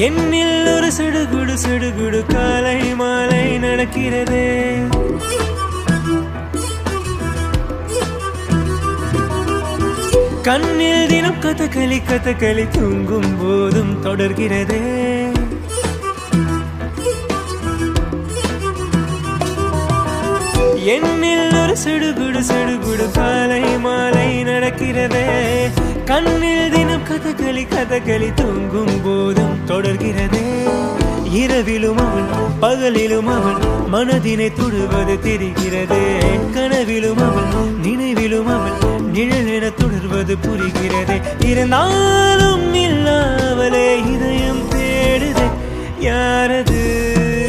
என்னில் ஒரு சடுகுடு சடுகுடு காலை மாலை நடக்கிறதே. கண்ணில் தினம் கதகளி கதகளி தூங்கும் போதும் தொடர்கிறதே. என்னில் ஒரு சடுகுடு சடுகுடு காலை மாலை நடக்கிறதே. கண்ணில் தினம் கதகளி கதகளி தூங்கும் போதும் தொடர்கிறதே. இரவிலும் அவள் பகலிலும் அவள் மனதினை தொடுவது தெரிகிறதே. கனவிலும் அவள் நினைவிலும் அவள் நிழலென தொடர்வது புரிகிறதே. இருந்தாலும் இல்லாமலே இதயம் தேடுதே யாரது.